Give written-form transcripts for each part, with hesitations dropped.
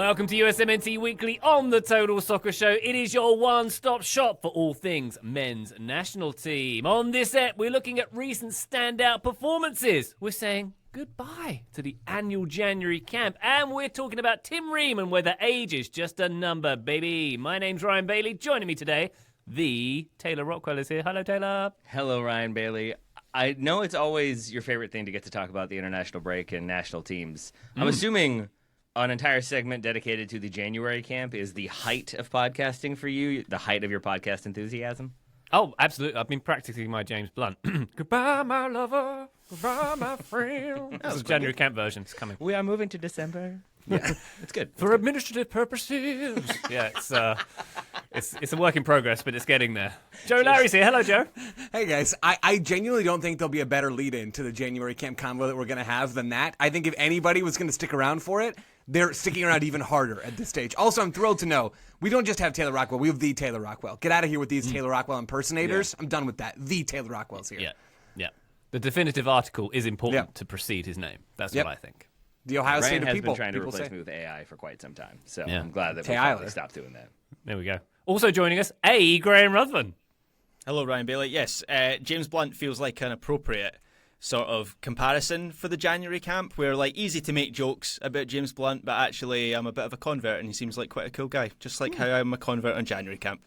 Welcome to USMNT Weekly on the Total Soccer Show. It is your one-stop shop for all things men's national team. On this ep, we're looking at recent standout performances. We're saying goodbye to the annual January camp, and we're talking about Tim Ream and whether age is just a number, baby. My name's Ryan Bailey. Joining me today, the Taylor Rockwell is here. Hello, Taylor. Hello, Ryan Bailey. I know it's always your favorite thing to get to talk about the international break and national teams. I'm assuming an entire segment dedicated to the January camp is the height of podcasting for you, the height of your podcast enthusiasm? Oh, absolutely. I've been practicing my James Blunt. Goodbye, my lover. Goodbye, my friend. That's the January camp version. It's coming. We are moving to December. Yeah, it's good. For administrative purposes. Yeah, it's a work in progress, but it's getting there. Joe Larry's here. Hello, Joe. Hey, guys. I genuinely don't think there'll be a better lead-in to the January camp convo that we're going to have than that. I think if anybody was going to stick around for it, they're sticking around even harder at this stage. Also, I'm thrilled to know we don't just have Taylor Rockwell. We have the Taylor Rockwell. Get out of here with these Taylor Rockwell impersonators. Yeah. I'm done with that. The Taylor Rockwell's here. Yeah. The definitive article is important to precede his name. That's what I think. The Ohio State Ryan of has people. been trying to people replace say. me with AI for quite some time, so I'm glad that we Taylor. finally stopped doing that. There we go. Also joining us, Graham Ruthven. Hello, Ryan Bailey. Yes, James Blunt feels like an appropriate sort of comparison for the January camp, where like easy to make jokes about James Blunt, but actually I'm a bit of a convert and he seems like quite a cool guy, just like how I'm a convert on January camp.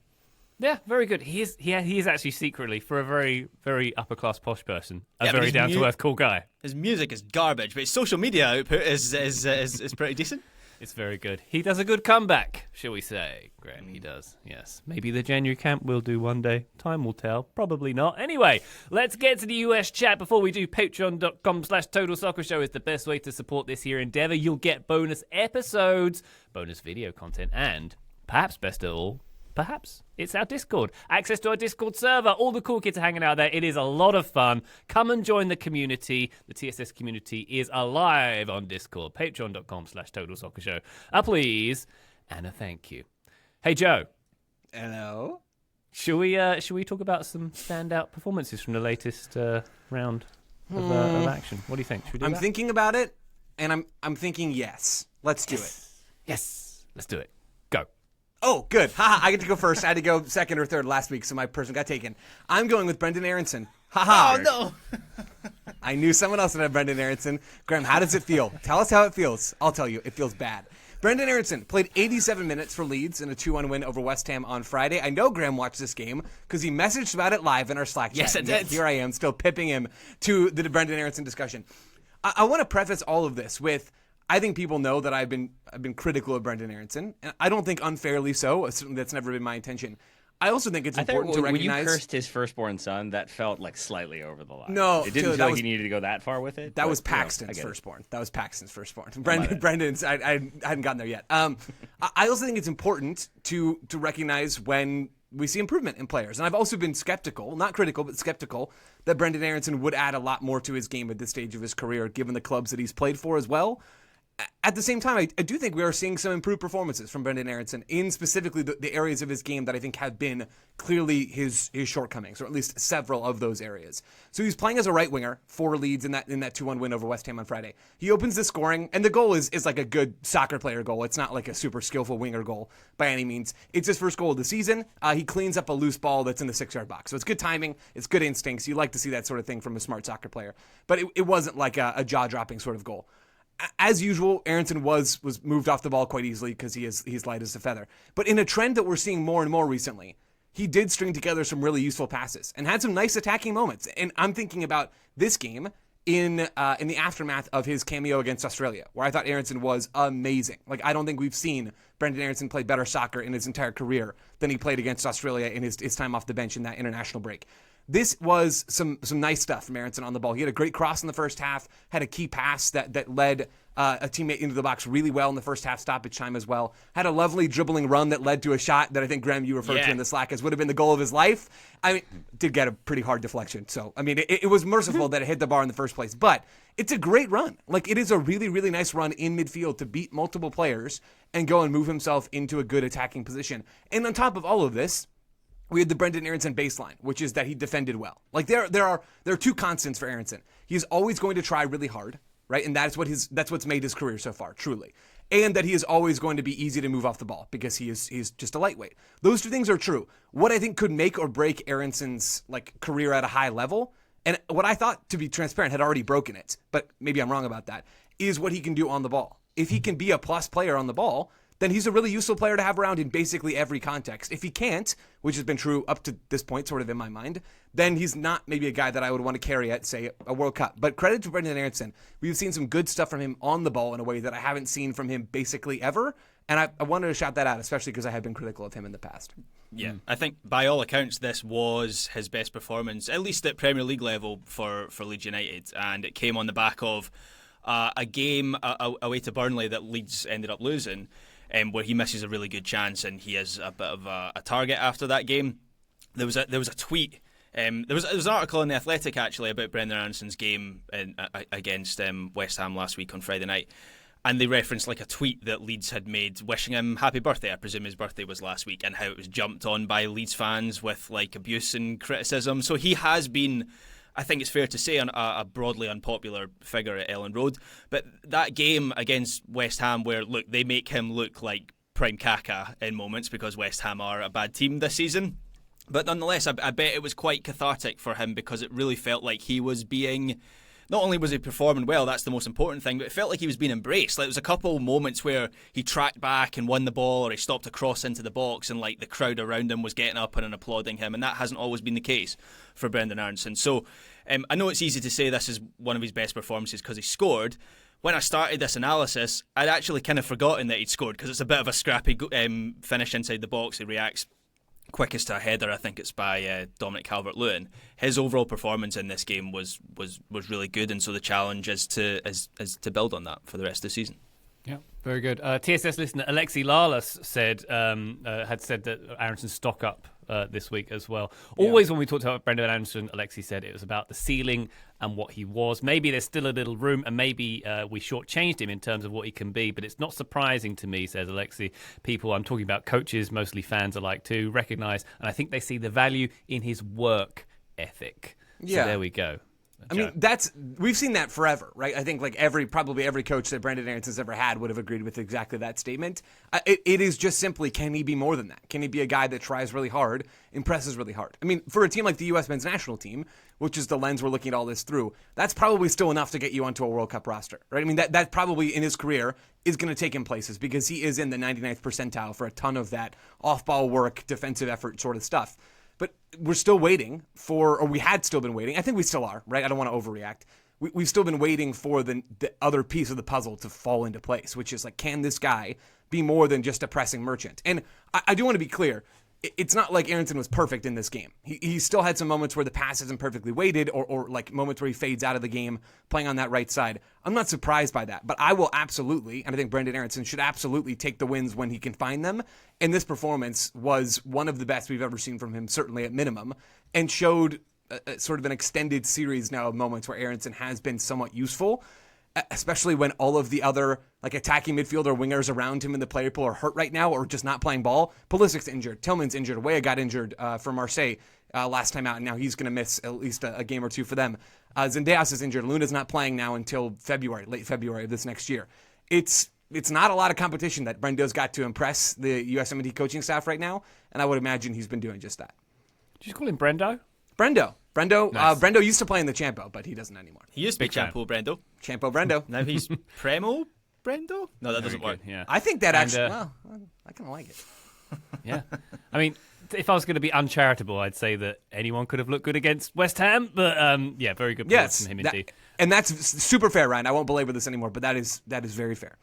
Yeah, very good. He is actually secretly, for a very, very upper-class posh person, a very down-to-earth cool guy. His music is garbage, but his social media output is pretty decent. It's very good. He does a good comeback, shall we say, Graham? He does, yes. Maybe the January camp will do one day. Time will tell. Probably not. Anyway, let's get to the US chat. Before we do, patreon.com/Total Soccer Show is the best way to support this here endeavor. You'll get bonus episodes, bonus video content, and perhaps best of all, it's our Discord. Access to our Discord server. All the cool kids are hanging out there. It is a lot of fun. Come and join the community. The TSS community is alive on Discord. Patreon.com/Total Soccer Show. Please, and a thank you. Hey, Joe. Hello. Should we talk about some standout performances from the latest round of action? What do you think? Should we do I'm that? thinking about it, and I'm thinking yes. Let's do it. Yes. Let's do it. Go. Oh, good. Haha, I get to go first. I had to go second or third last week, so my person got taken. I'm going with Brenden Aaronson. Haha. Oh, no. I knew someone else would have Brenden Aaronson. Graham, how does it feel? Tell us how it feels. I'll tell you. It feels bad. Brenden Aaronson played 87 minutes for Leeds in a 2-1 win over West Ham on Friday. I know Graham watched this game because he messaged about it live in our Slack chat. Yes, I did. Here I am, still pipping him to the Brenden Aaronson discussion. I want to preface all of this with, I think people know that I've been critical of Brenden Aaronson, and I don't think unfairly so. Certainly that's never been my intention. I also think it's important to recognize... When you cursed his firstgoing son, that felt like slightly over the line. No. It didn't feel like you needed to go that far with it. That was Paxton's firstborn. That was Paxton's firstborn. Brendan's, I hadn't gotten there yet. I also think it's important to recognize when we see improvement in players. And I've also been skeptical, not critical, but skeptical, that Brenden Aaronson would add a lot more to his game at this stage of his career, given the clubs that he's played for as well. At the same time, I do think we are seeing some improved performances from Brenden Aaronson in specifically the areas of his game that I think have been clearly his shortcomings, or at least several of those areas. So he's playing as a right winger for Leeds in that 2-1 win over West Ham on Friday. He opens the scoring, and the goal is like a good soccer player goal. It's not like a super skillful winger goal by any means. It's his first goal of the season. He cleans up a loose ball that's in the 6-yard box. So it's good timing. It's good instincts. You like to see that sort of thing from a smart soccer player. But it wasn't like a jaw-dropping sort of goal. As usual, Aaronson was moved off the ball quite easily because he's light as a feather. But in a trend that we're seeing more and more recently, he did string together some really useful passes and had some nice attacking moments. And I'm thinking about this game in the aftermath of his cameo against Australia, where I thought Aaronson was amazing. Like, I don't think we've seen Brenden Aaronson play better soccer in his entire career than he played against Australia in his time off the bench in that international break. This was some nice stuff from Aaronson on the ball. He had a great cross in the first half, had a key pass that led a teammate into the box really well in the first half stoppage time as well. Had a lovely dribbling run that led to a shot that I think, Graham, you referred to in the Slack as would have been the goal of his life. I mean, did get a pretty hard deflection. So, I mean, it was merciful that it hit the bar in the first place. But it's a great run. Like, it is a really, really nice run in midfield to beat multiple players and go and move himself into a good attacking position. And on top of all of this, we had the Brenden Aaronson baseline, which is that he defended well. Like, there are two constants for Aaronson. He's always going to try really hard, right? And that's what's made his career so far, truly. and that he is always going to be easy to move off the ball because he's just a lightweight. Those two things are true. What I think could make or break Aaronson's career at a high level, and what I thought, to be transparent, had already broken it, but maybe I'm wrong about that, is what he can do on the ball. If he can be a plus player on the ball, then he's a really useful player to have around in basically every context. If he can't, which has been true up to this point, sort of in my mind, then he's not maybe a guy that I would want to carry at, say, a World Cup. But credit to Brenden Aaronson. We've seen some good stuff from him on the ball in a way that I haven't seen from him basically ever. And I wanted to shout that out, especially because I have been critical of him in the past. Yeah, I think by all accounts this was his best performance, at least at Premier League level for Leeds United. And it came on the back of a game away to Burnley that Leeds ended up losing, where he misses a really good chance and he has a bit of a target after that game. There was a tweet. There was an article in The Athletic actually about Brenden Aaronson's game against West Ham last week on Friday night, and they referenced a tweet that Leeds had made wishing him happy birthday. I presume his birthday was last week, and how it was jumped on by Leeds fans with abuse and criticism. So he has been, I think it's fair to say, a broadly unpopular figure at Ellen Road. But that game against West Ham, where they make him look like prime Kaka in moments because West Ham are a bad team this season. But nonetheless, I bet it was quite cathartic for him because it really felt like he was being... Not only was he performing well, that's the most important thing, but it felt like he was being embraced. There was a couple moments where he tracked back and won the ball, or he stopped a cross into the box, and the crowd around him was getting up and applauding him, and that hasn't always been the case for Brenden Aaronson. So I know it's easy to say this is one of his best performances because he scored. When I started this analysis, I'd actually kind of forgotten that he'd scored because it's a bit of a scrappy finish inside the box. He reacts quickest to a header, I think it's by Dominic Calvert-Lewin. His overall performance in this game was really good, and so the challenge is to build on that for the rest of the season. Yeah, very good. TSS listener Alexi Lalas had said that Aaronson stock up this week as well. Always when we talked about Brenden Aaronson, Alexi said it was about the ceiling and what he was. Maybe there's still a little room, and maybe we shortchanged him in terms of what he can be, but it's not surprising to me, says Alexi. People, I'm talking about coaches, mostly fans alike too, recognise, and I think they see the value in his work ethic. So there we go. I mean, we've seen that forever, right? I think probably every coach that Brenden Aaronson's ever had would have agreed with exactly that statement. It is just simply, can he be more than that? Can he be a guy that tries really hard, impresses really hard? I mean, for a team like the U.S. men's national team, which is the lens we're looking at all this through, that's probably still enough to get you onto a World Cup roster, right? I mean, that probably in his career is going to take him places because he is in the 99th percentile for a ton of that off-ball work, defensive effort sort of stuff. But we're still waiting or we had still been waiting. I think we still are, right? I don't want to overreact. We've still been waiting for the other piece of the puzzle to fall into place, which is can this guy be more than just a pressing merchant? And I do want to be clear. It's not like Aaronson was perfect in this game. He still had some moments where the pass isn't perfectly weighted or moments where he fades out of the game playing on that right side. I'm not surprised by that, but I will absolutely, and I think Brenden Aaronson should absolutely take the wins when he can find them. And this performance was one of the best we've ever seen from him, certainly at minimum, and showed sort of an extended series now of moments where Aaronson has been somewhat useful, especially when all of the other attacking midfielder wingers around him in the player pool are hurt right now or just not playing ball. Pulisic's injured. Tillman's injured. Weah got injured for Marseille last time out, and now he's going to miss at least a game or two for them. Zendejas is injured. Luna's not playing now until late February of this next year. It's not a lot of competition that Brendo's got to impress the USMNT coaching staff right now, and I would imagine he's been doing just that. Did you call him Brendo? Brendo. Nice. Brendo used to play in the Champo, but he doesn't anymore. He used to be Champo Brendo. Champo Brendo. Now he's Premo Brendo? No, that doesn't work. Yeah. I think that actually, I kind of like it. Yeah. I mean, if I was going to be uncharitable, I'd say that anyone could have looked good against West Ham, but very good points from him indeed. And that's super fair, Ryan. I won't belabor this anymore, but that is very fair.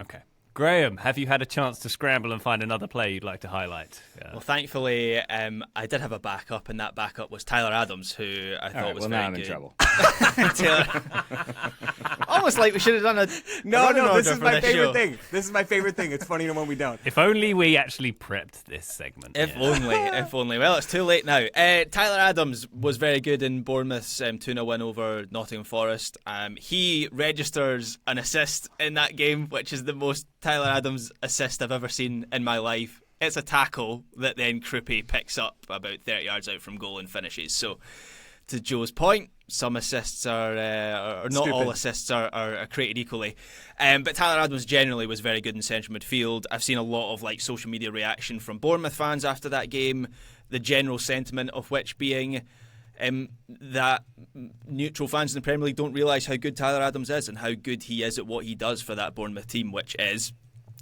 Okay. Graham, have you had a chance to scramble and find another play you'd like to highlight? Well, thankfully, I did have a backup, and that backup was Tyler Adams, who I thought was very good. Now I'm in trouble. Almost like we should have done a No, this is my favorite thing. This is my favorite thing. It's funny when we don't. If only we actually prepped this segment. If only. Well, it's too late now. Tyler Adams was very good in Bournemouth's 2-0 win over Nottingham Forest. He registers an assist in that game, which is the most Tyler Adams assist I've ever seen in my life. It's a tackle that then Krupi picks up about 30 yards out from goal and finishes. So to Joe's point, some assists are or not Stupid. all assists are created equally. But Tyler Adams generally was very good in central midfield. I've seen a lot of like social media reaction from Bournemouth fans after that game, the general sentiment of which being that neutral fans in the Premier League don't realise how good Tyler Adams is and how good he is at what he does for that Bournemouth team, which is,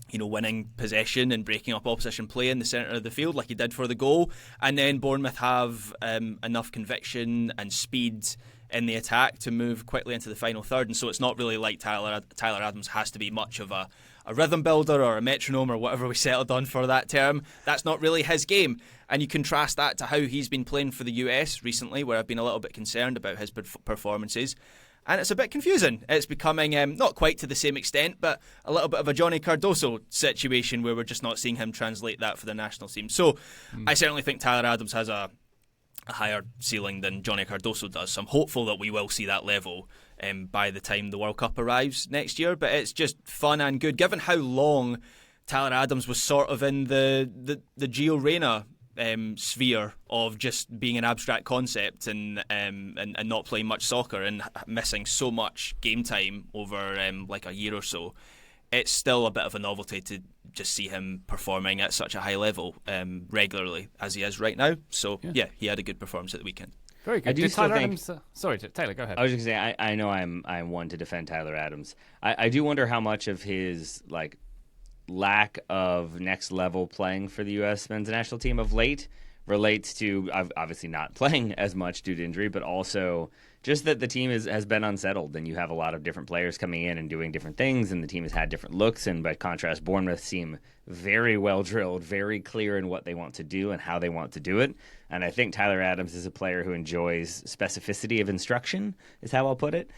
you know, winning possession and breaking up opposition play in the centre of the field like he did for the goal. And then Bournemouth have enough conviction and speed in the attack to move quickly into the final third. And so it's not really like Tyler Adams has to be much of a rhythm builder or a metronome or whatever we settled on for that term. That's not really his game. And you contrast that to how he's been playing for the US recently, where I've been a little bit concerned about his performances. And it's a bit confusing. It's becoming, not quite to the same extent, but a little bit of a Johnny Cardoso situation where we're just not seeing him translate that for the national team. So I certainly think Tyler Adams has a higher ceiling than Johnny Cardoso does. So I'm hopeful that we will see that level by the time the World Cup arrives next year. But it's just fun and good, given how long Tyler Adams was sort of in the Gio Reyna sphere of just being an abstract concept and not playing much soccer and missing so much game time over like a year or so. It's still a bit of a novelty to just see him performing at such a high level regularly as he is right now. So yeah, he had a good performance at the weekend. Very good. I do Did still Tyler think- Adams, sorry, Taylor, go ahead. I was just going to say, I know I'm one to defend Tyler Adams. I do wonder how much of his like lack of next level playing for the U.S. men's national team of late relates to obviously not playing as much due to injury, but also just that the team has been unsettled and you have a lot of different players coming in and doing different things, and the team has had different looks. And by contrast, Bournemouth seem very well drilled, very clear in what they want to do and how they want to do it. And I think Tyler Adams is a player who enjoys specificity of instruction, is how I'll put it.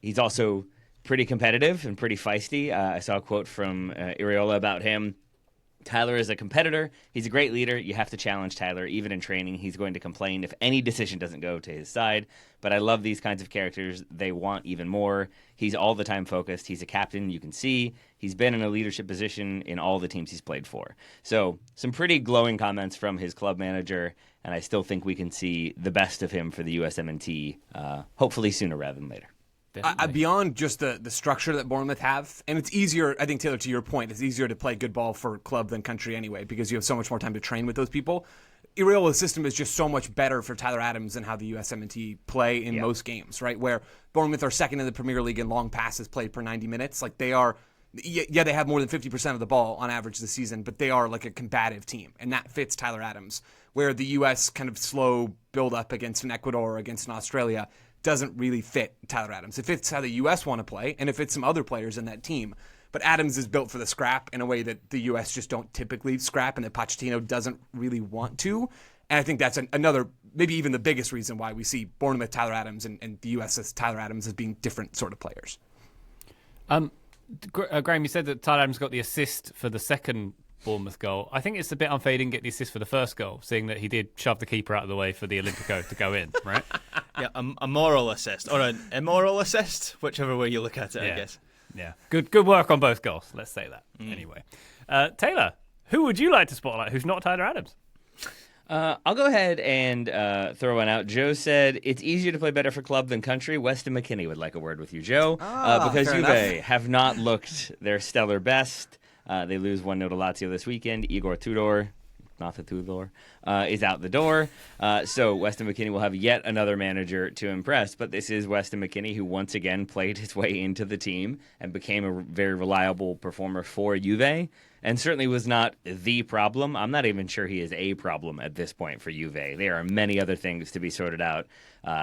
He's also pretty competitive and pretty feisty. I saw a quote from Iriola about him. Tyler is a competitor. He's a great leader. You have to challenge Tyler. Even in training, he's going to complain if any decision doesn't go to his side. But I love these kinds of characters. They want even more. He's all the time focused. He's a captain, you can see. He's been in a leadership position in all the teams he's played for. So some pretty glowing comments from his club manager, and I still think we can see the best of him for the USMNT, hopefully sooner rather than later. Beyond just the structure that Bournemouth have, and it's easier, I think, Taylor, to your point, it's easier to play good ball for club than country anyway, because you have so much more time to train with those people. Iriola's system is just so much better for Tyler Adams than how the USMNT play in most games, right? Where Bournemouth are second in the Premier League in long passes played per 90 minutes. Like they are, yeah, they have more than 50% of the ball on average this season, but they are like a combative team, and that fits Tyler Adams. Where the US kind of slow build up against an Ecuador or against an Australia doesn't really fit Tyler Adams. It fits how the U.S. want to play, and it fits some other players in that team. But Adams is built for the scrap in a way that the U.S. just don't typically scrap, and that Pochettino doesn't really want to. And I think that's another, maybe even the biggest reason why we see Bournemouth Tyler Adams and the U.S.'s Tyler Adams as being different sort of players. Graham, you said that Tyler Adams got the assist for the second Bournemouth goal. I think it's a bit unfair he didn't get the assist for the first goal, seeing that he did shove the keeper out of the way for the Olympico to go in, right? Yeah, a moral assist or an immoral assist, whichever way you look at it, Yeah. I guess. Yeah. Good work on both goals, let's say that. Anyway. Taylor, who would you like to spotlight who's not Tyler Adams? I'll go ahead and throw one out. Joe said, it's easier to play better for club than country. Weston McKennie would like a word with you, Joe. Because fair Juve enough. have not looked their stellar best. They lose 1-0 to Lazio this weekend. Igor Tudor, not the Tudor, is out the door. So Weston McKennie will have yet another manager to impress. But this is Weston McKennie, who once again played his way into the team and became a very reliable performer for Juve. And certainly was not the problem. I'm not even sure he is a problem at this point for Juve. There are many other things to be sorted out,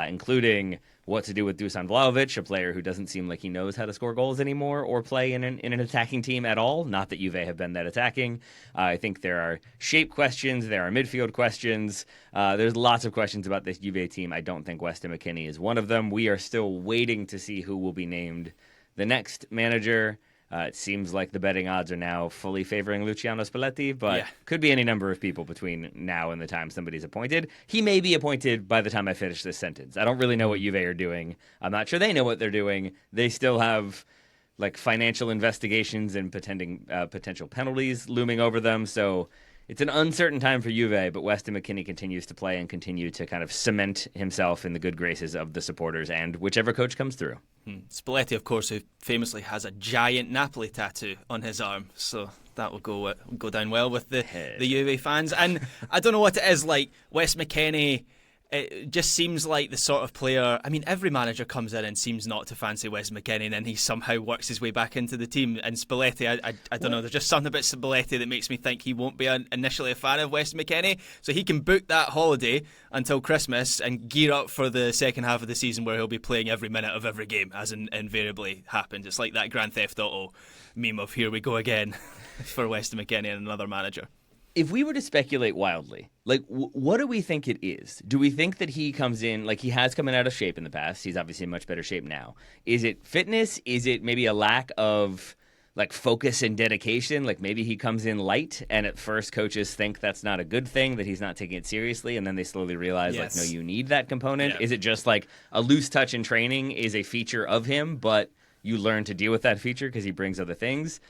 including what to do with Dusan Vlahovic, a player who doesn't seem like he knows how to score goals anymore or play in an attacking team at all. Not that Juve have been that attacking. I think there are shape questions. There are midfield questions. There's lots of questions about this Juve team. I don't think Weston McKennie is one of them. We are still waiting to see who will be named the next manager. It seems like the betting odds are now fully favoring Luciano Spalletti, but could be any number of people between now and the time somebody's appointed. He may be appointed by the time I finish this sentence. I don't really know what Juve are doing. I'm not sure they know what they're doing. They still have like financial investigations and potential penalties looming over them. So it's an uncertain time for Juve, but Weston McKennie continues to play and continue to kind of cement himself in the good graces of the supporters and whichever coach comes through. Spalletti, of course, who famously has a giant Napoli tattoo on his arm, so that will go down well with the Juve fans. And I don't know what it is, like Wes McKennie. It just seems like the sort of player. I mean, every manager comes in and seems not to fancy Wes McKennie, and then he somehow works his way back into the team. And Spalletti, I don't know. There's just something about Spalletti that makes me think he won't be initially a fan of Wes McKennie. So he can book that holiday until Christmas and gear up for the second half of the season where he'll be playing every minute of every game, as invariably happens. It's like that Grand Theft Auto meme of "Here we go again" for Weston McKennie and another manager. If we were to speculate wildly, like, what do we think it is? Do we think that he comes in, like he has come in out of shape in the past? He's obviously in much better shape now. Is it fitness? Is it maybe a lack of, like, focus and dedication? Like, maybe he comes in light, and at first coaches think that's not a good thing, that he's not taking it seriously, and then they slowly realize, like, no, you need that component. Yeah. Is it just, like, a loose touch in training is a feature of him, but you learn to deal with that feature because he brings other things?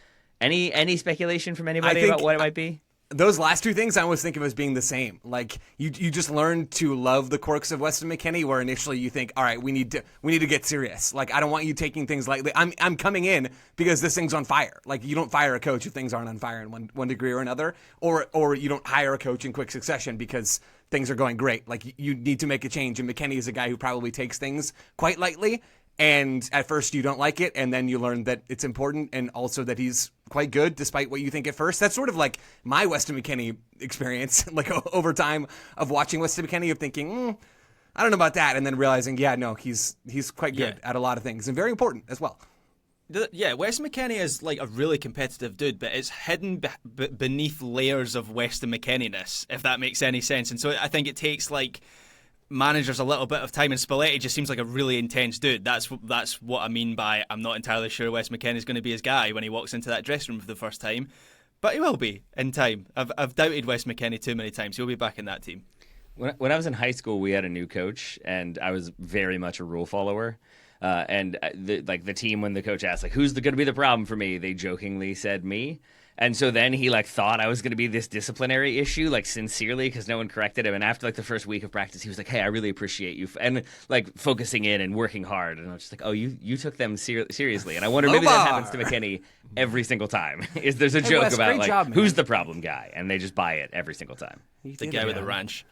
Any speculation from anybody about what it might be? Those last two things I always think of as being the same. Like you just learn to love the quirks of Weston McKennie, where initially you think, all right, we need to get serious. Like, I don't want you taking things lightly. I'm coming in because this thing's on fire. Like, you don't fire a coach if things aren't on fire in one degree or another, or you don't hire a coach in quick succession because things are going great. Like, you need to make a change. And McKennie is a guy who probably takes things quite lightly. And at first you don't like it, and then you learn that it's important, and also that he's quite good despite what you think at first. That's sort of like my Weston McKennie experience, like over time of watching Weston McKennie, of thinking, I don't know about that, and then realizing, he's quite good at a lot of things, and very important as well. Yeah, Wes McKennie is like a really competitive dude, but it's hidden beneath layers of Weston McKennie-ness, if that makes any sense. And so I think it takes like managers a little bit of time, and Spalletti just seems like a really intense dude. That's what I mean by I'm not entirely sure Wes McKennie's going to be his guy when he walks into that dressing room for the first time, but he will be in time. I've doubted Wes McKennie too many times. He'll be back in that team. When I was in high school, we had a new coach, and I was very much a rule follower. And the team, when the coach asked, like, who's going to be the problem for me, they jokingly said me. And so then he thought I was going to be this disciplinary issue, sincerely, because no one corrected him. And after the first week of practice, he was like, "Hey, I really appreciate you," and focusing in and working hard. And I was just like, "Oh, you took them seriously." And I wonder maybe that happens to McKennie every single time. There's a joke Wes, about job, who's the problem guy, and they just buy it every single time. The guy with the ranch.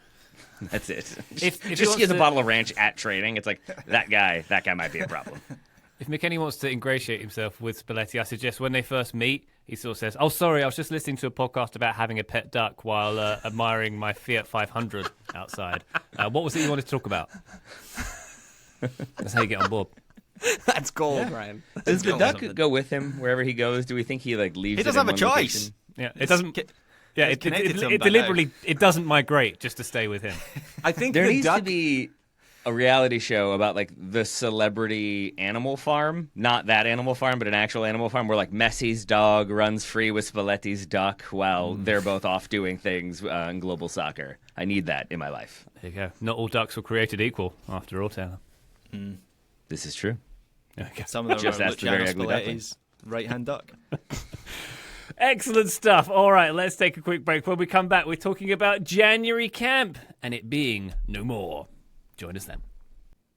That's it. If just get a bottle of ranch at training. It's like that guy might be a problem. If McKennie wants to ingratiate himself with Spalletti, I suggest when they first meet, he sort of says, "Oh, sorry, I was just listening to a podcast about having a pet duck while admiring my Fiat 500 outside. What was it you wanted to talk about?" That's how you get on board. That's gold, Ryan. Does the duck go with him wherever he goes? Do we think he leaves? He doesn't have a choice. Yeah, it doesn't. Yeah, it deliberately it doesn't migrate just to stay with him. I think there the needs duck... to be a reality show about the celebrity animal farm, not that animal farm, but an actual animal farm where Messi's dog runs free with Spalletti's duck while they're both off doing things in global soccer. I need that in my life. There you go. Not all ducks were created equal, after all, Taylor. This is true. Okay. Some of them Just are ask the very Luciano ugly Spalletti's right-hand duck. Excellent stuff. All right, let's take a quick break. When we come back, we're talking about January camp and it being no more. Join us then.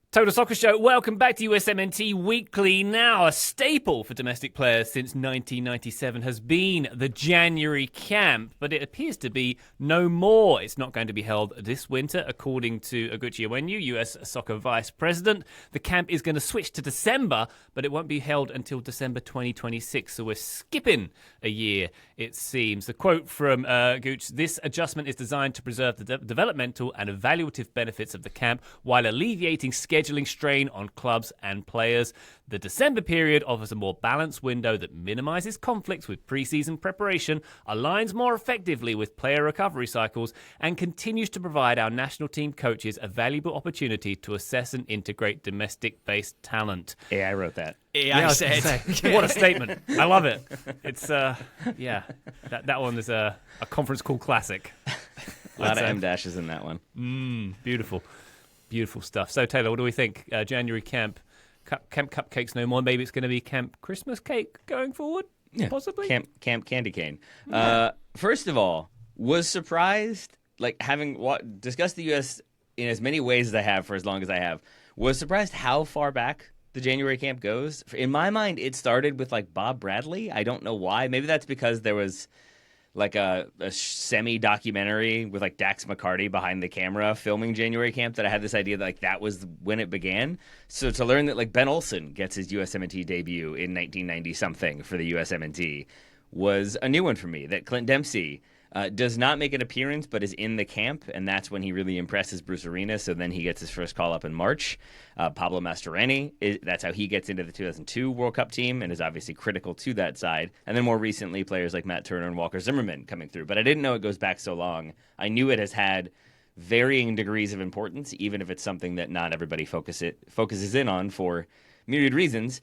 Total Soccer Show, welcome back to USMNT Weekly. Now, a staple for domestic players since 1997 has been the January camp, but it appears to be no more. It's not going to be held this winter, according to Oguchi Onwenu, US Soccer Vice President. The camp is going to switch to December, but it won't be held until December 2026, so we're skipping a year, it seems. The quote from Gooch: "This adjustment is designed to preserve the developmental and evaluative benefits of the camp while alleviating scheduling strain on clubs and players. The December period offers a more balanced window that minimizes conflicts with preseason preparation, aligns more effectively with player recovery cycles, and continues to provide our national team coaches a valuable opportunity to assess and integrate domestic-based talent." I wrote that. I said. What a statement. I love it. It's, that one is a conference call classic. A lot of M-dashes in that one. Beautiful. Beautiful stuff. So, Taylor, what do we think? January camp cupcakes no more. Maybe it's going to be Camp Christmas Cake going forward? Yeah. Possibly? Camp Candy Cane. First of all, Was surprised, like having discussed the U.S. in as many ways as I have for as long as I have, was surprised how far back the January camp goes. In my mind, it started with like Bob Bradley. I don't know why. Maybe that's because there was like a semi-documentary with like Dax McCarty behind the camera filming January camp that I had this idea that like that was when it began. So to learn that like Ben Olsen gets his USMNT debut in 1990-something for the USMNT was a new one for me. That Clint Dempsey does not make an appearance, but is in the camp, and that's when he really impresses Bruce Arena. So then he gets his first call up in March. Pablo Mastroeni, that's how he gets into the 2002 World Cup team, and is obviously critical to that side. And then more recently, players like Matt Turner and Walker Zimmerman coming through. But I didn't know it goes back so long. I knew it has had varying degrees of importance, even if it's something that not everybody focuses in on for myriad reasons.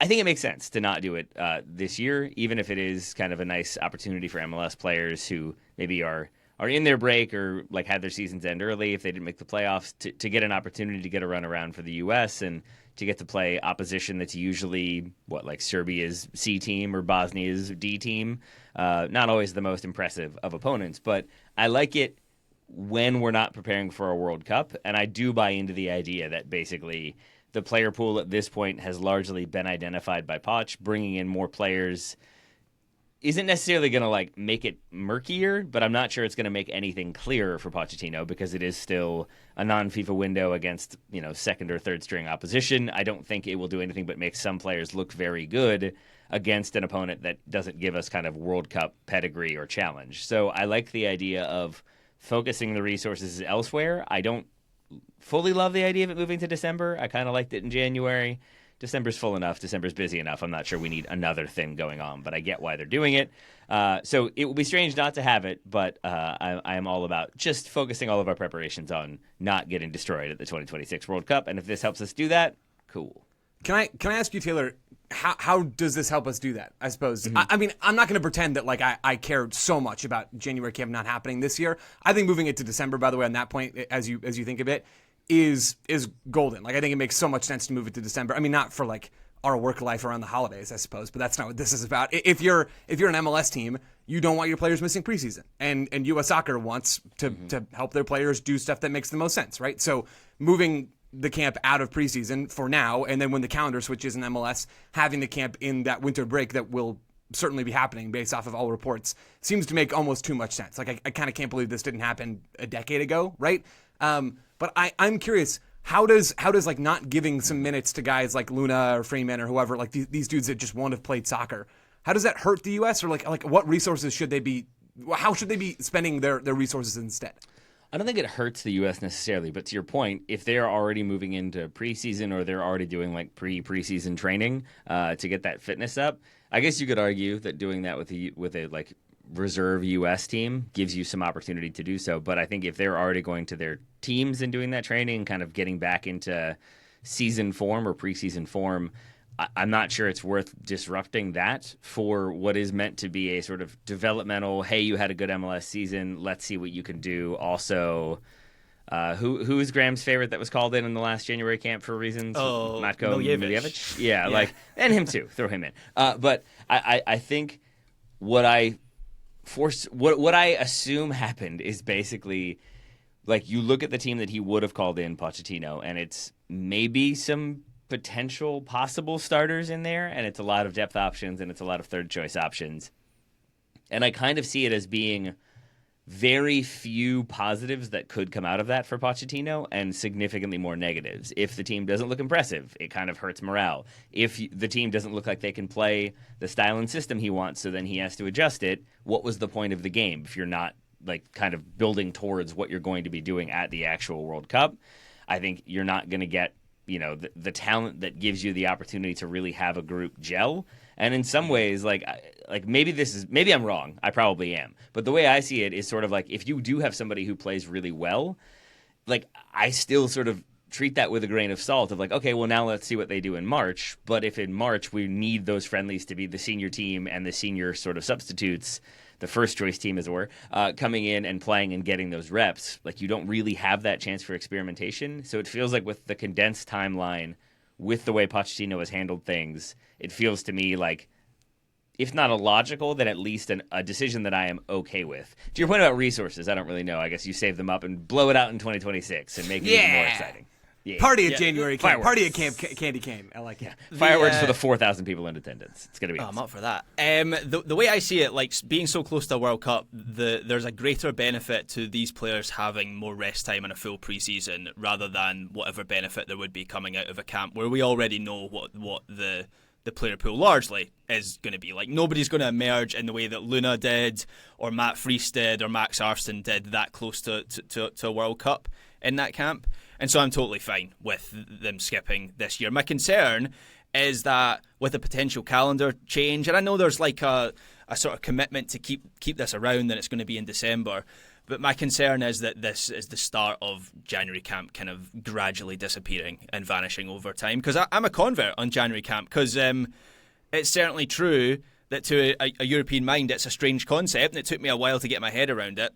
I think it makes sense to not do it this year, even if it is kind of a nice opportunity for MLS players who maybe are in their break or like had their seasons end early if they didn't make the playoffs to get an opportunity to get a run around for the U.S. and to get to play opposition that's usually like Serbia's C team or Bosnia's D team. Not always the most impressive of opponents, but I like it when we're not preparing for a World Cup, and I do buy into the idea that basically the player pool at this point has largely been identified by Poch. Bringing in more players isn't necessarily going to like make it murkier, but I'm not sure it's going to make anything clearer for Pochettino because it is still a non-FIFA window against, second or third string opposition. I don't think it will do anything but make some players look very good against an opponent that doesn't give us kind of World Cup pedigree or challenge. So I like the idea of focusing the resources elsewhere. I don't fully love the idea of it moving to December. I kind of liked it in January. December's full enough. December's busy enough. I'm not sure we need another thing going on, but I get why they're doing it. So it will be strange not to have it, but I am all about just focusing all of our preparations on not getting destroyed at the 2026 World Cup. And if this helps us do that, cool. Can I ask you, Taylor, how does this help us do that, I suppose? Mm-hmm. I mean, I'm not going to pretend that, like, I care so much about January camp not happening this year. I think moving it to December, by the way, on that point, as you think of it, is golden. Like, I think it makes so much sense to move it to December. I mean, not for, like, our work life around the holidays, I suppose, but that's not what this is about. If you're an MLS team, you don't want your players missing preseason. And U.S. Soccer wants to help their players do stuff that makes the most sense, right? So moving the camp out of preseason for now, and then when the calendar switches in MLS, having the camp in that winter break that will certainly be happening based off of all reports seems to make almost too much sense. Like, I kind of can't believe this didn't happen a decade ago, right? But I'm curious, how does like not giving some minutes to guys like Luna or Freeman or whoever, like these dudes that just won't have played soccer, how does that hurt the U.S. or like what resources should they be? How should they be spending their resources instead? I don't think it hurts the U.S. necessarily, but to your point, if they're already moving into preseason or they're already doing like preseason training to get that fitness up, I guess you could argue that doing that with a like reserve U.S. team gives you some opportunity to do so. But I think if they're already going to their teams and doing that training, kind of getting back into season form or preseason form, I'm not sure it's worth disrupting that for what is meant to be a sort of developmental, hey, you had a good MLS season, let's see what you can do. Also, who's Graham's favorite that was called in the last January camp for reasons? Oh, Matko Miljevic. Yeah, like, and him too. Throw him in. But I think what I assume happened is basically, like, you look at the team that he would have called in, Pochettino, and it's maybe some potential possible starters in there, and it's a lot of depth options and it's a lot of third choice options. And I kind of see it as being very few positives that could come out of that for Pochettino and significantly more negatives. If the team doesn't look impressive, it kind of hurts morale. If the team doesn't look like they can play the style and system he wants, so then he has to adjust it, what was the point of the game if you're not like kind of building towards what you're going to be doing at the actual World Cup? I think you're not going to get the talent that gives you the opportunity to really have a group gel. And in some ways, like maybe I'm wrong. I probably am. But the way I see it is sort of like, if you do have somebody who plays really well, like, I still sort of treat that with a grain of salt of like, okay, well, now let's see what they do in March. But if in March we need those friendlies to be the senior team and the senior sort of substitutes, the first choice team, as it were, coming in and playing and getting those reps, like, you don't really have that chance for experimentation. So it feels like with the condensed timeline, with the way Pochettino has handled things, it feels to me like if not illogical, then at least a decision that I am okay with. To your point about resources, I don't really know. I guess you save them up and blow it out in 2026 and make it even more exciting. Yeah. Party at January camp. Fireworks. Party at camp. Candy cane. I like it. Fireworks for the 4,000 people in attendance. It's going to be awesome. I'm up for that. The way I see it, like being so close to a World Cup, there's a greater benefit to these players having more rest time in a full preseason rather than whatever benefit there would be coming out of a camp where we already know what the player pool largely is going to be. Like, nobody's going to emerge in the way that Luna did or Matt Freese did or Max Arston did that close to a World Cup in that camp. And so I'm totally fine with them skipping this year. My concern is that with a potential calendar change, and I know there's like a sort of commitment to keep this around and it's going to be in December, but my concern is that this is the start of January camp kind of gradually disappearing and vanishing over time. Because I'm a convert on January camp, because it's certainly true that to a European mind it's a strange concept and it took me a while to get my head around it.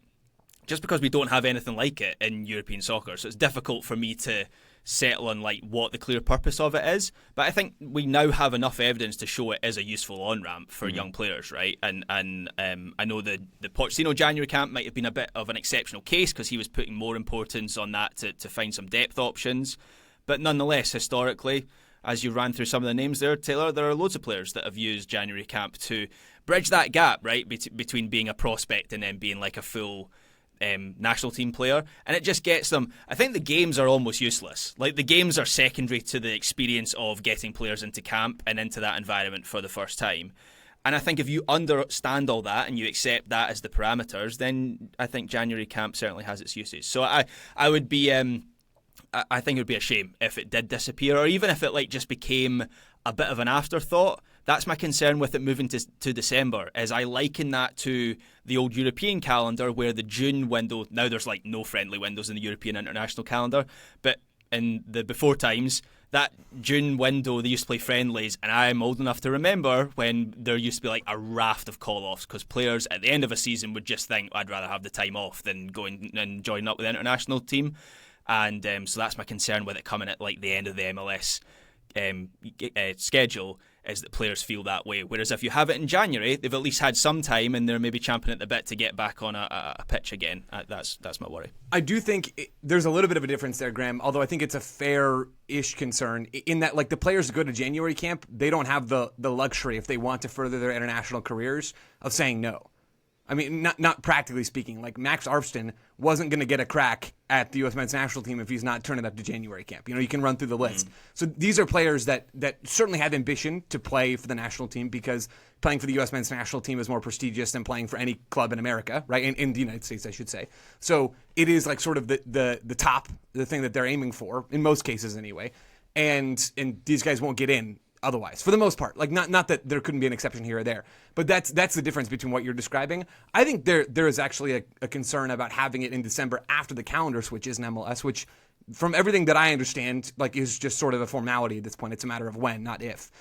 Just because we don't have anything like it in European soccer. So it's difficult for me to settle on like what the clear purpose of it is. But I think we now have enough evidence to show it is a useful on-ramp for young players, right? And I know the Pochettino January camp might have been a bit of an exceptional case because he was putting more importance on that to find some depth options. But nonetheless, historically, as you ran through some of the names there, Taylor, there are loads of players that have used January camp to bridge that gap, right, between being a prospect and then being like a full national team player, and it just gets them. I think the games are almost useless. Like, the games are secondary to the experience of getting players into camp and into that environment for the first time. And I think if you understand all that and you accept that as the parameters, then I think January camp certainly has its uses. So I would be I think it would be a shame if it did disappear, or even if it like just became a bit of an afterthought. That's my concern with it moving to December, is I liken that to the old European calendar where the June window, now there's like no friendly windows in the European international calendar, but in the before times, that June window, they used to play friendlies, and I'm old enough to remember when there used to be like a raft of call-offs because players at the end of a season would just think, I'd rather have the time off than going and joining up with the international team. And so that's my concern with it coming at like the end of the MLS schedule, is that players feel that way. Whereas if you have it in January, they've at least had some time and they're maybe champing at the bit to get back on a pitch again. That's my worry. I do think there's a little bit of a difference there, Graham, although I think it's a fair-ish concern in that, like, the players who go to January camp, they don't have the luxury, if they want to further their international careers, of saying no. I mean, not practically speaking. Like, Max Arston wasn't going to get a crack at the U.S. men's national team if he's not turning up to January camp. You know, you can run through the list. So these are players that certainly have ambition to play for the national team, because playing for the U.S. men's national team is more prestigious than playing for any club in America, right? In the United States, I should say. So it is like sort of the top, the thing that they're aiming for, in most cases anyway. And these guys won't get in otherwise, for the most part. Like, not that there couldn't be an exception here or there, but that's the difference between what you're describing. I think there is actually a concern about having it in December after the calendar switches in MLS, which, from everything that I understand, like, is just sort of a formality at this point. It's a matter of when, not if.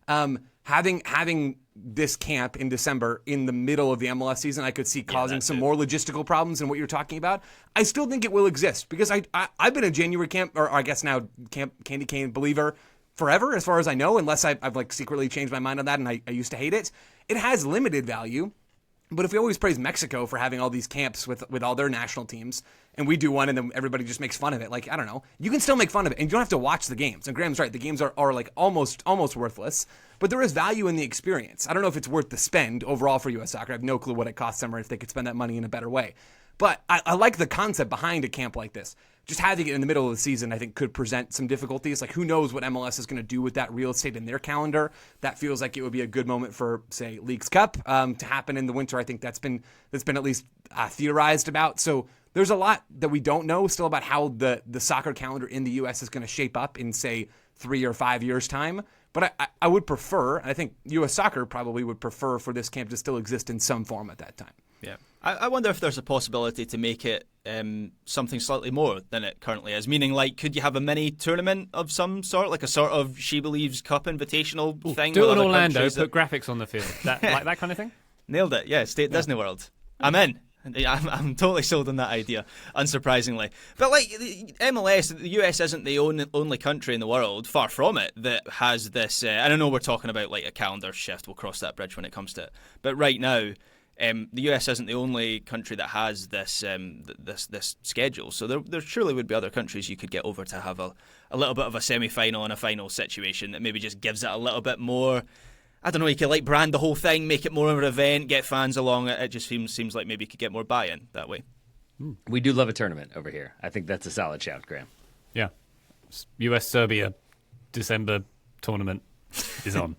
Having this camp in December in the middle of the MLS season, I could see causing some more logistical problems than what you're talking about. I still think it will exist, because I've been a January camp, or I guess now camp Candy Cane believer, forever, as far as I know, unless I've like secretly changed my mind on that and I used to hate it. It has limited value, but if we always praise Mexico for having all these camps with all their national teams, and we do one and then everybody just makes fun of it, like, I don't know, you can still make fun of it, and you don't have to watch the games. And Graham's right, the games are like almost worthless, but there is value in the experience. I don't know if it's worth the spend overall for U.S. Soccer. I have no clue what it costs them or if they could spend that money in a better way. But I like the concept behind a camp like this. Just having it in the middle of the season, I think, could present some difficulties. Like, who knows what MLS is going to do with that real estate in their calendar? That feels like it would be a good moment for, say, Leagues Cup to happen in the winter. I think that's been at least theorized about. So there's a lot that we don't know still about how the soccer calendar in the U.S. is going to shape up in, say, 3 or 5 years' time. But I would prefer, and I think U.S. Soccer probably would prefer, for this camp to still exist in some form at that time. Yeah, I wonder if there's a possibility to make it something slightly more than it currently is. Meaning, like, could you have a mini tournament of some sort, like a sort of She Believes Cup Invitational thing? Do it in Orlando, put graphics on the field, like that kind of thing. Nailed it. Yeah, State Disney World. I'm in. I'm totally sold on that idea, unsurprisingly. But like the MLS, the US isn't the only country in the world, far from it, that has this. And I know we're talking about like a calendar shift. We'll cross that bridge when it comes to it. But right now, the US isn't the only country that has this this schedule. So there surely would be other countries you could get over to have a little bit of a semi-final and a final situation that maybe just gives it a little bit more. I don't know, you could like brand the whole thing, make it more of an event, get fans along. It just seems like maybe you could get more buy-in that way. We do love a tournament over here. I think that's a solid shout, Graham. Yeah. US-Serbia December tournament is on.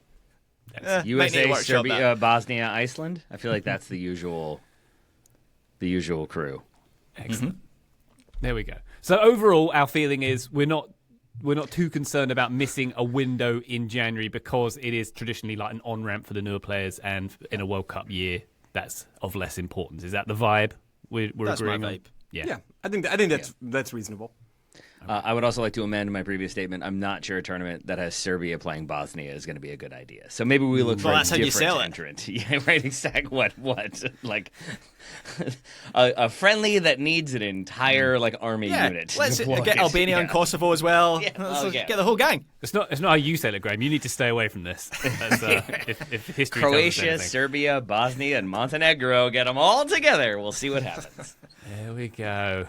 USA, Serbia, Bosnia, Iceland. I feel like that's the usual crew. Excellent. There we go. So overall, our feeling is we're not too concerned about missing a window in January because it is traditionally like an on-ramp for the newer players, and in a World Cup year, that's of less importance. Is that the vibe we're that's agreeing my on? vibe. Yeah, I think that's reasonable. I would also like to amend my previous statement. I'm not sure a tournament that has Serbia playing Bosnia is going to be a good idea. So maybe we look for a that's how you different sell it. entrant. Yeah, right. Exactly. What? Like a friendly that needs an entire like army unit. Let's to get walk Albania it. and Kosovo as well. Yeah. Let's get the whole gang. It's not how you said it, Graham. You need to stay away from this. That's, if history tells us Croatia, anything. Serbia, Bosnia, and Montenegro. Get them all together. We'll see what happens. There we go.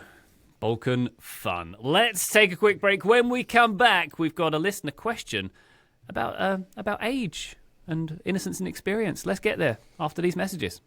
Balkan fun. Let's take a quick break. When we come back, we've got a listener question about age and innocence and experience. Let's get there after these messages.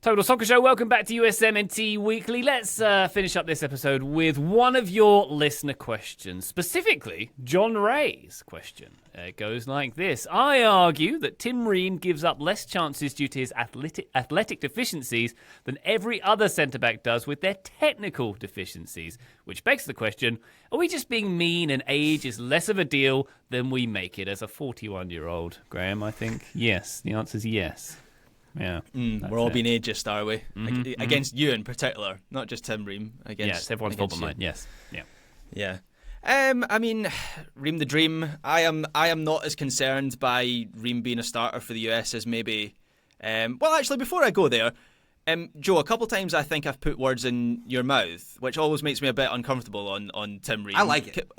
Total Soccer Show, welcome back to USMNT Weekly. Let's finish up this episode with one of your listener questions, specifically John Ray's question. It goes like this. I argue that Tim Ream gives up less chances due to his athletic deficiencies than every other centre-back does with their technical deficiencies, which begs the question, are we just being mean and age is less of a deal than we make it as a 41-year-old? Graham, I think yes. The answer is yes. Yeah, we're all being ageist, are we? Against you in particular, not just Tim Ream. Yes, everyone's fault but mine. Yes, yeah. I mean, Ream the Dream. I am not as concerned by Ream being a starter for the US as maybe. Well, actually, before I go there, Joe, a couple times I think I've put words in your mouth, which always makes me a bit uncomfortable on Tim Ream. I like it.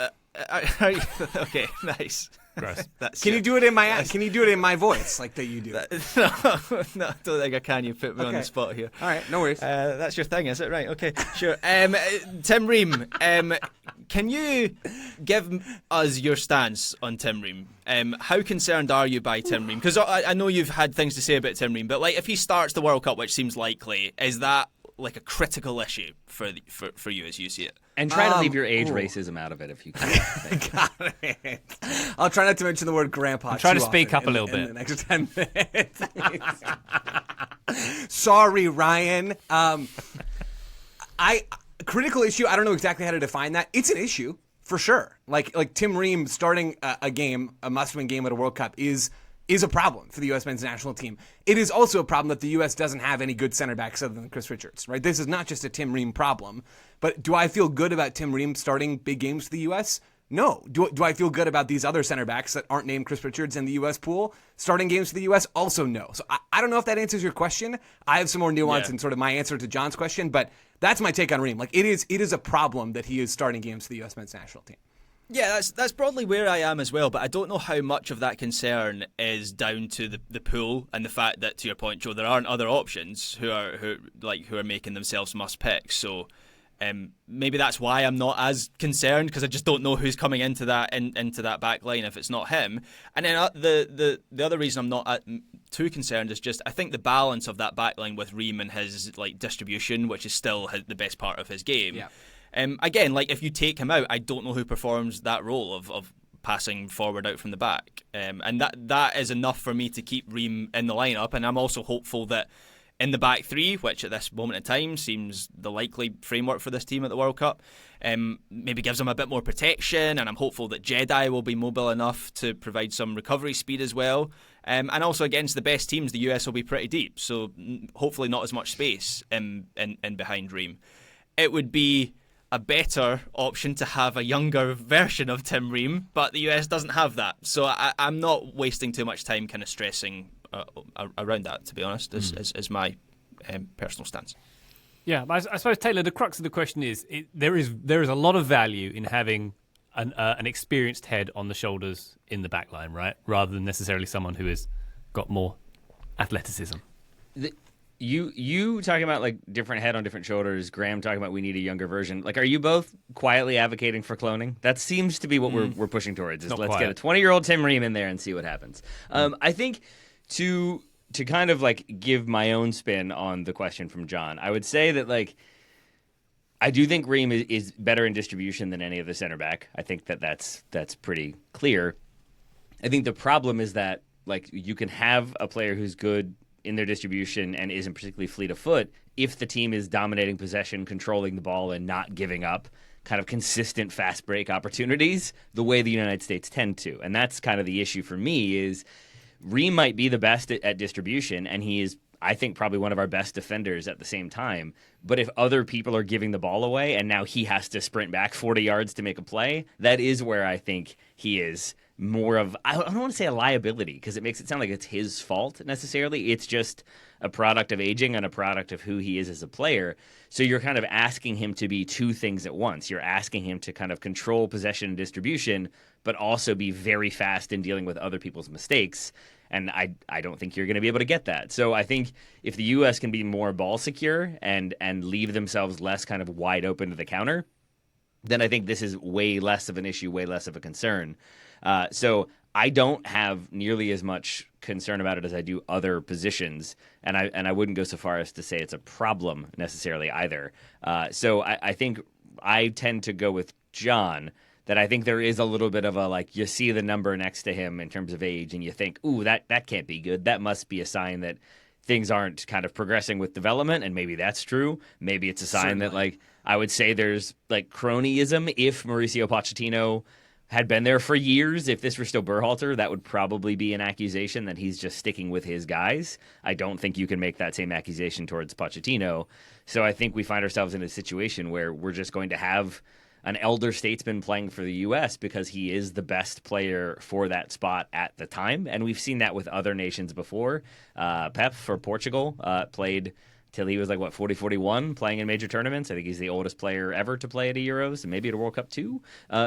Okay, nice. gross. Can you do it in my? Can you do it in my voice like that you do? No, I don't think I can. You put me on the spot here. All right, no worries. That's your thing, is it? Right. Okay. Sure. Tim Ream. Can you give us your stance on Tim Ream? How concerned are you by Tim Ream? Because I know you've had things to say about Tim Ream, but like if he starts the World Cup, which seems likely, is that like a critical issue for you as you see it? And try to leave your age racism out of it if you can. Got it. I'll try not to mention the word grandpa. Try to too speak often up a little in bit. the next 10 minutes. Sorry, Ryan. Critical issue. I don't know exactly how to define that. It's an issue for sure. Like Tim Ream starting a must-win game at a World Cup is a problem for the U.S. men's national team. It is also a problem that the U.S. doesn't have any good center backs other than Chris Richards, right? This is not just a Tim Ream problem. But do I feel good about Tim Ream starting big games for the U.S.? No. Do I feel good about these other center backs that aren't named Chris Richards in the U.S. pool starting games for the U.S.? Also no. So I don't know if that answers your question. I have some more nuance in sort of my answer to John's question, but that's my take on Ream. Like it is a problem that he is starting games for the U.S. men's national team. Yeah, that's broadly where I am as well, but I don't know how much of that concern is down to the pool and the fact that, to your point, Joe, there aren't other options who are making themselves must pick. So maybe that's why I'm not as concerned, because I just don't know who's coming into that back line if it's not him. And then the other reason I'm not too concerned is just I think the balance of that back line with Ream and his like distribution, which is still the best part of his game. Yeah. Again, like if you take him out, I don't know who performs that role of passing forward out from the back, and that is enough for me to keep Ream in the lineup. And I'm also hopeful that in the back three, which at this moment in time seems the likely framework for this team at the World Cup, maybe gives them a bit more protection. And I'm hopeful that Jedi will be mobile enough to provide some recovery speed as well. And also against the best teams, the US will be pretty deep, so hopefully not as much space in behind Ream. It would be a better option to have a younger version of Tim Ream, but the US doesn't have that. So I'm not wasting too much time kind of stressing around that, to be honest, is my personal stance. Yeah, but I suppose, Taylor, the crux of the question is there is a lot of value in having an experienced head on the shoulders in the back line, right? Rather than necessarily someone who has got more athleticism. You talking about like different head on different shoulders, Graham talking about we need a younger version. Like, are you both quietly advocating for cloning? That seems to be what we're pushing towards. Is let's get a 20-year-old Tim Ream in there and see what happens. I think to kind of like give my own spin on the question from John, I would say that like I do think Ream is better in distribution than any other center back. I think that's pretty clear. I think the problem is that like you can have a player who's good in their distribution and isn't particularly fleet of foot if the team is dominating possession, controlling the ball, and not giving up kind of consistent fast break opportunities the way the United States tend to. And that's kind of the issue for me is Ream might be the best at distribution, and he is, I think, probably one of our best defenders at the same time. But if other people are giving the ball away and now he has to sprint back 40 yards to make a play, that is where I think he is more of, I don't want to say a liability because it makes it sound like it's his fault necessarily. It's just a product of aging and a product of who he is as a player. So you're kind of asking him to be two things at once. You're asking him to kind of control possession and distribution, but also be very fast in dealing with other people's mistakes. And I don't think you're going to be able to get that. So I think if the U.S. can be more ball secure and leave themselves less kind of wide open to the counter, then I think this is way less of an issue, way less of a concern. So I don't have nearly as much concern about it as I do other positions, and I wouldn't go so far as to say it's a problem necessarily either. So I think I tend to go with John, that I think there is a little bit of a, like, you see the number next to him in terms of age, and you think, ooh, that can't be good. That must be a sign that things aren't kind of progressing with development, and maybe that's true. Maybe it's a sign that, like, I would say there's, like, cronyism. If Mauricio Pochettino had been there for years, if this were still Berhalter, that would probably be an accusation that he's just sticking with his guys. I don't think you can make that same accusation towards Pochettino. So I think we find ourselves in a situation where we're just going to have an elder statesman playing for the U.S. because he is the best player for that spot at the time. And we've seen that with other nations before. Pep for Portugal played till he was like, 40, 41, playing in major tournaments. I think he's the oldest player ever to play at a Euros and maybe at a World Cup too.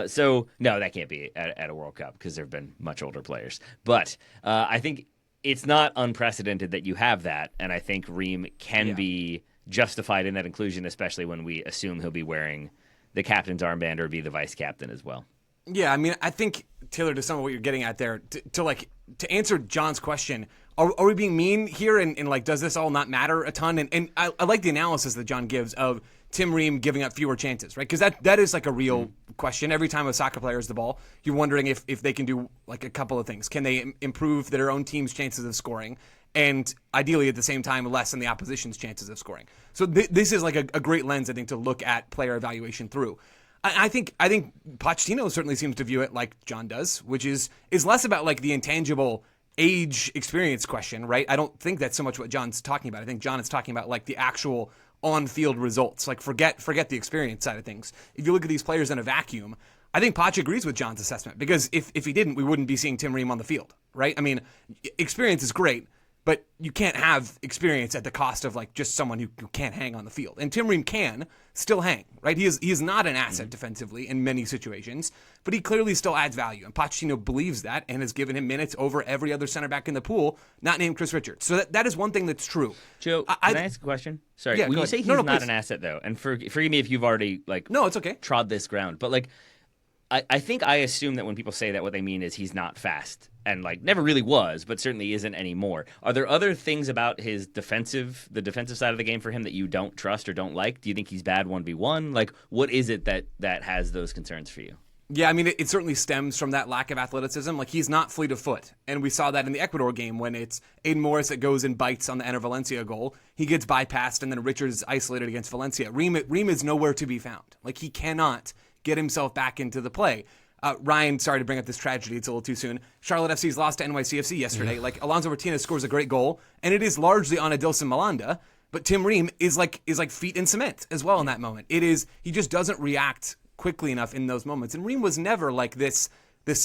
So, no, that can't be at a World Cup because there have been much older players. But I think it's not unprecedented that you have that. And I think Ream can be justified in that inclusion, especially when we assume he'll be wearing the captain's armband or be the vice captain as well. Yeah, I mean, I think, Taylor, to some of what you're getting at there, to answer John's question, are we being mean here and like, does this all not matter a ton? And I like the analysis that John gives of Tim Ream giving up fewer chances, right? Because that is like a real question. Every time a soccer player has the ball, you're wondering if they can do like a couple of things. Can they improve their own team's chances of scoring? And ideally, at the same time, lessen the opposition's chances of scoring. So this is like a great lens, I think, to look at player evaluation through. I think Pochettino certainly seems to view it like John does, which is less about like the intangible age experience question, right? I don't think that's so much what John's talking about. I think John is talking about like the actual on-field results. Like forget the experience side of things. If you look at these players in a vacuum, I think Poch agrees with John's assessment because if he didn't, we wouldn't be seeing Tim Ream on the field, right? I mean, experience is great, but you can't have experience at the cost of like just someone who can't hang on the field. And Tim Ream can still hang, right? He is not an asset defensively in many situations, but he clearly still adds value. And Pochettino believes that and has given him minutes over every other center back in the pool, not named Chris Richards. So that is one thing that's true. Joe, can I ask a question? Sorry, when you say he's not an asset though, and forgive me if you've already it's okay, trod this ground, but like I think I assume that when people say that, what they mean is he's not fast and like never really was, but certainly isn't anymore. Are there other things about the defensive side of the game for him that you don't trust or don't like? Do you think he's bad 1v1? Like, what is it that has those concerns for you? Yeah, I mean, it certainly stems from that lack of athleticism. Like, he's not fleet of foot. And we saw that in the Ecuador game when it's Aiden Morris that goes and bites on the Enner Valencia goal. He gets bypassed, and then Richards isolated against Valencia. Ream is nowhere to be found. Like, he cannot get himself back into the play. Ryan, sorry to bring up this tragedy, it's a little too soon. Charlotte FC's lost to NYCFC yesterday. Yeah. Like, Alonso Martinez scores a great goal, and it is largely on Adilson Malanda, but Tim Ream is like feet in cement as well in that moment. He just doesn't react quickly enough in those moments. And Ream was never like this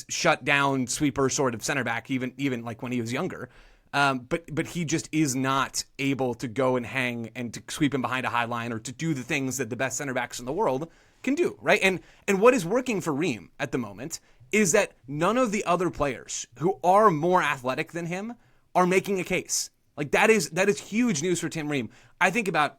shut down sweeper sort of center back, even like when he was younger. But he just is not able to go and hang and to sweep him behind a high line or to do the things that the best center backs in the world can do, right? And what is working for Ream at the moment is that none of the other players who are more athletic than him are making a case. Like that is huge news for Tim Ream. I think about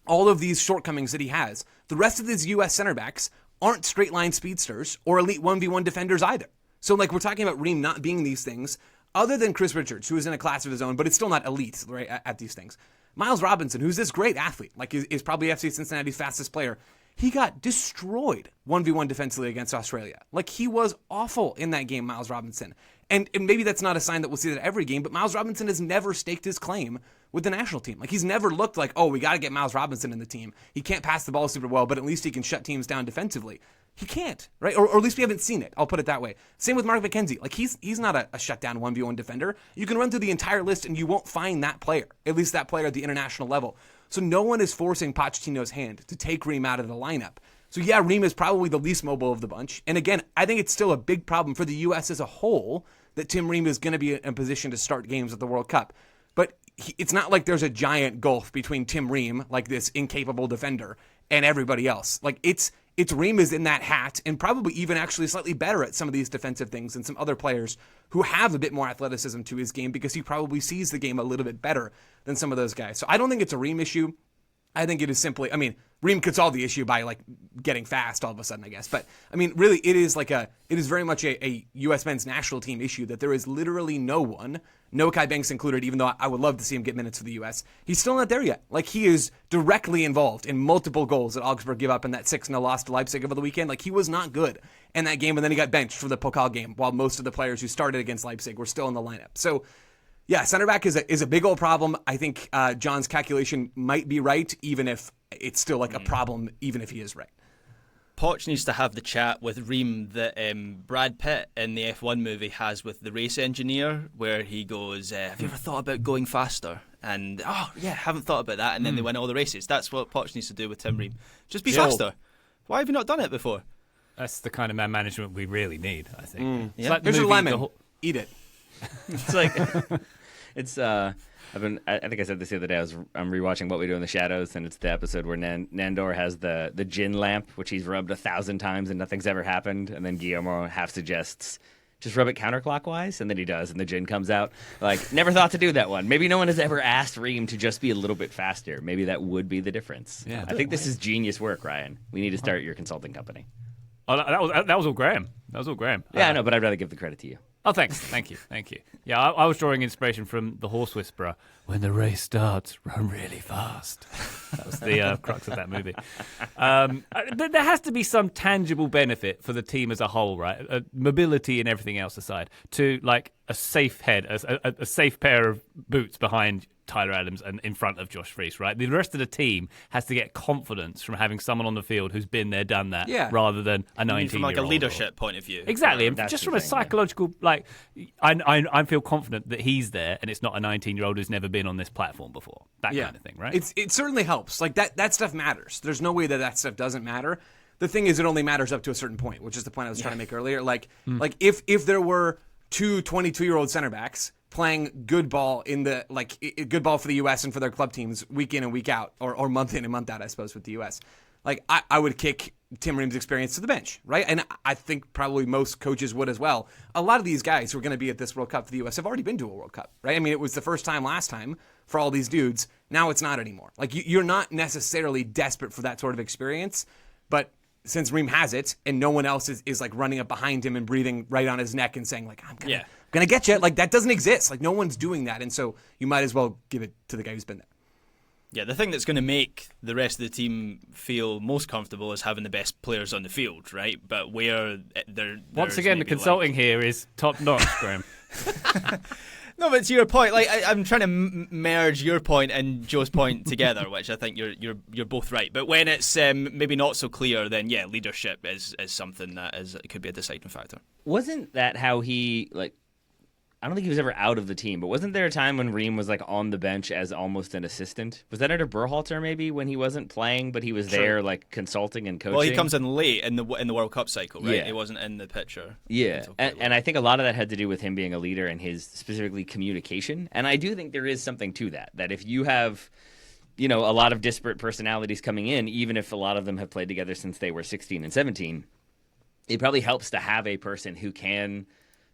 all of these shortcomings that he has. The rest of these U.S. center backs aren't straight line speedsters or elite 1v1 defenders either. So like we're talking about Ream not being these things, other than Chris Richards, who is in a class of his own, but it's still not elite, right, at these things. Miles Robinson, who's this great athlete, like is probably FC Cincinnati's fastest player, he got destroyed 1v1 defensively against Australia. Like, he was awful in that game, Miles Robinson. And maybe that's not a sign that we'll see that every game, but Miles Robinson has never staked his claim with the national team. Like, he's never looked like, oh, we got to get Miles Robinson in the team. He can't pass the ball super well, but at least he can shut teams down defensively. He can't, right? Or at least we haven't seen it. I'll put it that way. Same with Mark McKenzie. Like, he's not a shutdown 1v1 defender. You can run through the entire list and you won't find that player, at least that player at the international level. So no one is forcing Pochettino's hand to take Ream out of the lineup. So yeah, Ream is probably the least mobile of the bunch. And again, I think it's still a big problem for the U.S. as a whole that Tim Ream is going to be in a position to start games at the World Cup. But it's not like there's a giant gulf between Tim Ream, like this incapable defender, and everybody else. Like it's Ream is in that hat and probably even actually slightly better at some of these defensive things than some other players who have a bit more athleticism to his game because he probably sees the game a little bit better than some of those guys. So I don't think it's a Ream issue. I think it is simply, Ream could solve the issue by like getting fast all of a sudden, I guess. But really it is very much a U.S. men's national team issue that there is literally no one, no Kai Banks included, even though I would love to see him get minutes for the U.S. He's still not there yet. Like, he is directly involved in multiple goals that Augsburg give up in that 6-0 loss to Leipzig over the weekend. Like, he was not good in that game, and then he got benched for the Pokal game while most of the players who started against Leipzig were still in the lineup. So, yeah, center back is a big old problem. I think John's calculation might be right, even if it's still like a problem, even if he is right. Poch needs to have the chat with Ream that Brad Pitt in the F1 movie has with the race engineer, where he goes, have you ever thought about going faster? And, oh, yeah, haven't thought about that. And then they win all the races. That's what Poch needs to do with Tim Ream. Just be faster. Why have you not done it before? That's the kind of man management we really need, I think. Yeah. Like Here's your lemon. Eat it. It's like I think I said this the other day. I'm rewatching What We Do in the Shadows, and it's the episode where Nandor has the gin lamp, which he's rubbed 1,000 times and nothing's ever happened, and then Guillermo half suggests just rub it counterclockwise, and then he does, and the gin comes out. Like, never thought to do that one. Maybe no one has ever asked Ream to just be a little bit faster. Maybe that would be the difference. Yeah, I think this is genius work, Ryan. We need to start your consulting company. Oh, that was all Graham. Yeah, I know, but I'd rather give the credit to you. Oh, thanks. Thank you. Yeah, I was drawing inspiration from The Horse Whisperer. When the race starts, run really fast. That was the crux of that movie. There has to be some tangible benefit for the team as a whole, right? Mobility and everything else aside, to like a safe head, a safe pair of boots behind Tyler Adams and in front of Josh Freese, right? The rest of the team has to get confidence from having someone on the field who's been there, done that, rather than a 19-year-old. From like a leadership point of view. Exactly. And just from a psychological, like, I feel confident that he's there and it's not a 19-year-old who's never been on this platform before. That kind of thing, right? It certainly helps. Like, that stuff matters. There's no way that stuff doesn't matter. The thing is, it only matters up to a certain point, which is the point I was trying to make earlier. Like if there were two 22-year-old center backs playing good ball good ball for the U.S. and for their club teams week in and week out, or month in and month out, I suppose, with the U.S. Like, I would kick Tim Ream's experience to the bench, right? And I think probably most coaches would as well. A lot of these guys who are going to be at this World Cup for the U.S. have already been to a World Cup, right? I mean, it was the first time last time for all these dudes. Now it's not anymore. Like, you're not necessarily desperate for that sort of experience, but since Ream has it and no one else is like running up behind him and breathing right on his neck and saying, like, I'm gonna get you. Like, that doesn't exist. Like, no one's doing that. And so you might as well give it to the guy who's been there. Yeah, the thing that's going to make the rest of the team feel most comfortable is having the best players on the field, right? But where they're... Once again, the consulting here is top-notch, Graham. No, but to your point, like I'm trying to merge your point and Joe's point together, which I think you're both right. But when it's maybe not so clear, then yeah, leadership is something that it could be a deciding factor. Wasn't that how he I don't think he was ever out of the team, but wasn't there a time when Ream was like on the bench as almost an assistant? Was that under Berhalter maybe when he wasn't playing, but he was there like consulting and coaching? Well, he comes in late in the World Cup cycle, right? Yeah. He wasn't in the picture. Yeah, and I think a lot of that had to do with him being a leader and his specifically communication. And I do think there is something to that. That if you have, a lot of disparate personalities coming in, even if a lot of them have played together since they were 16 and 17, it probably helps to have a person who can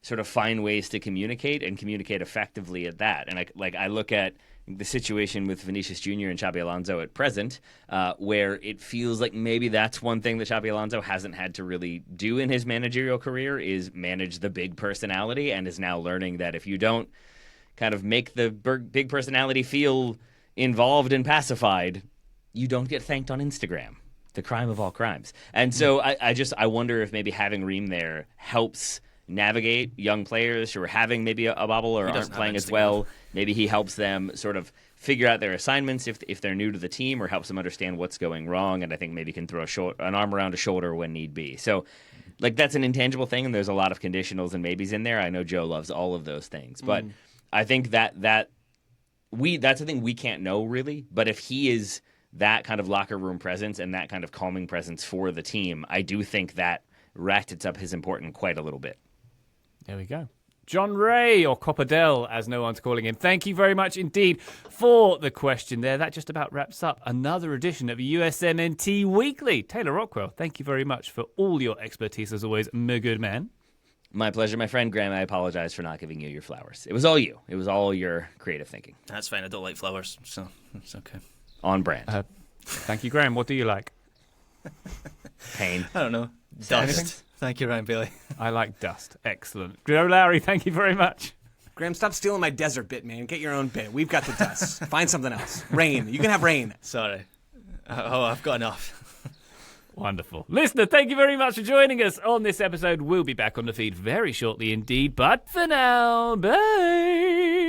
sort of find ways to communicate and communicate effectively at that. And I look at the situation with Vinicius Jr. and Xabi Alonso at present, where it feels like maybe that's one thing that Xabi Alonso hasn't had to really do in his managerial career is manage the big personality, and is now learning that if you don't kind of make the big personality feel involved and pacified, you don't get thanked on Instagram. The crime of all crimes. And so I wonder if maybe having Ream there helps navigate young players who are having maybe a bobble or aren't playing as well. Maybe he helps them sort of figure out their assignments if they're new to the team, or helps them understand what's going wrong, and I think maybe can throw an arm around a shoulder when need be. So that's an intangible thing, and there's a lot of conditionals and maybes in there. I know Joe loves all of those things, but I think that's a thing we can't know really. But if he is that kind of locker room presence and that kind of calming presence for the team, I do think that ratchets up his importance quite a little bit. There we go. John Ray, or Copperdell, as no one's calling him. Thank you very much indeed for the question there. That just about wraps up another edition of USMNT Weekly. Taylor Rockwell, thank you very much for all your expertise as always, my good man. My pleasure, my friend Graham. I apologize for not giving you your flowers. It was all you. It was all your creative thinking. That's fine. I don't like flowers, so it's okay. On brand. Thank you, Graham. What do you like? Pain. I don't know. Anything? Dust. Thank you, Ryan Bailey. I like dust. Excellent. Joe Lowery, thank you very much. Graham, stop stealing my desert bit, man. Get your own bit. We've got the dust. Find something else. Rain. You can have rain. Sorry. I've got enough. Wonderful. Listener, thank you very much for joining us on this episode. We'll be back on the feed very shortly indeed. But for now, bye.